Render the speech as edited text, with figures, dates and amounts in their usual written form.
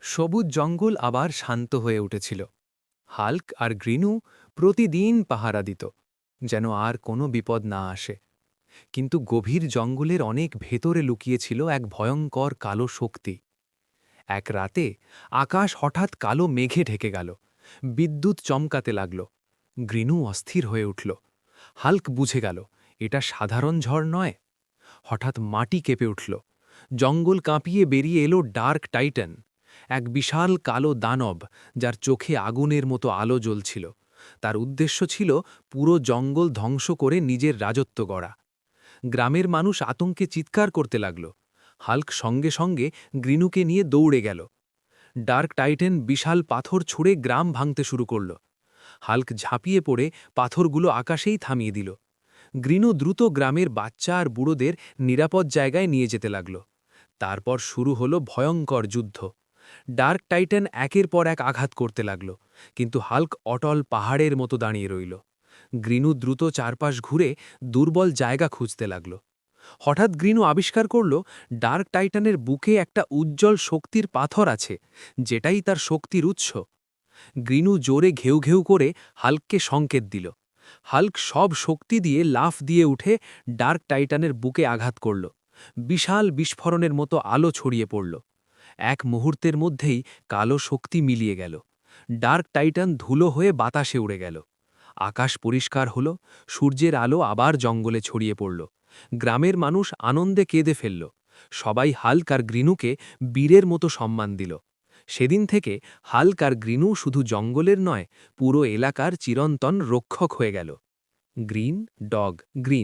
সবুজ জঙ্গল আবার শান্ত হয়ে উঠেছিল। হাল্ক আর গ্রিনু প্রতিদিন পাহারা দিত, যেন আর কোনো বিপদ না আসে। কিন্তু গভীর জঙ্গলের অনেক ভেতরে লুকিয়েছিল এক ভয়ঙ্কর কালো শক্তি। এক রাতে আকাশ হঠাৎ কালো মেঘে ঢেকে গেল, বিদ্যুৎ চমকাতে লাগল। গ্রিনু অস্থির হয়ে উঠল। হাল্ক বুঝে গেল এটা সাধারণ ঝড় নয়। হঠাৎ মাটি কেঁপে উঠল, জঙ্গল কাঁপিয়ে বেরিয়ে এলো ডার্ক টাইটান, এক বিশাল কালো দানব যার চোখে আগুনের মতো আলো জ্বলছিল। তার উদ্দেশ্য ছিল পুরো জঙ্গল ধ্বংস করে নিজের রাজত্ব গড়া। গ্রামের মানুষ আতঙ্কে চিৎকার করতে লাগল। হাল্ক সঙ্গে সঙ্গে গ্রিনুকে নিয়ে দৌড়ে গেল। ডার্ক টাইটান বিশাল পাথর ছুঁড়ে গ্রাম ভাঙতে শুরু করল। হাল্ক ঝাঁপিয়ে পড়ে পাথরগুলো আকাশেই থামিয়ে দিল। গ্রিনু দ্রুত গ্রামের বাচ্চা আর বুড়োদের নিরাপদ জায়গায় নিয়ে যেতে লাগল। তারপর শুরু হলো ভয়ঙ্কর যুদ্ধ। ডার্ক টাইটান একের পর এক আঘাত করতে লাগল, কিন্তু হাল্ক অটল পাহাড়ের মতো দাঁড়িয়ে রইল। গ্রিনু দ্রুত চারপাশ ঘুরে দুর্বল জায়গা খুঁজতে লাগল। হঠাৎ গ্রিনু আবিষ্কার করল ডার্ক টাইটানের বুকে একটা উজ্জ্বল শক্তির পাথর আছে, যেটাই তার শক্তির উৎস। গ্রিনু জোরে ঘেউ ঘেউ করে হাল্ককে সংকেত দিল। হাল্ক সব শক্তি দিয়ে লাফ দিয়ে উঠে ডার্ক টাইটানের বুকে আঘাত করল। বিশাল বিস্ফোরণের মতো আলো ছড়িয়ে পড়ল। এক মুহূর্তের মধ্যেই কালো শক্তি মিলিয়ে গেল। ডার্ক টাইটান ধুলো হয়ে বাতাসে উড়ে গেল। আকাশ পরিষ্কার হল, সূর্যের আলো আবার জঙ্গলে ছড়িয়ে পড়ল। গ্রামের মানুষ আনন্দে কেঁদে ফেলল। সবাই হাল্ক আর গ্রিনুকে বীরের মতো সম্মান দিল। সেদিন থেকে হাল্ক আর গ্রিনু শুধু জঙ্গলের নয়, পুরো এলাকার চিরন্তন রক্ষক হয়ে গেল। Green dog green.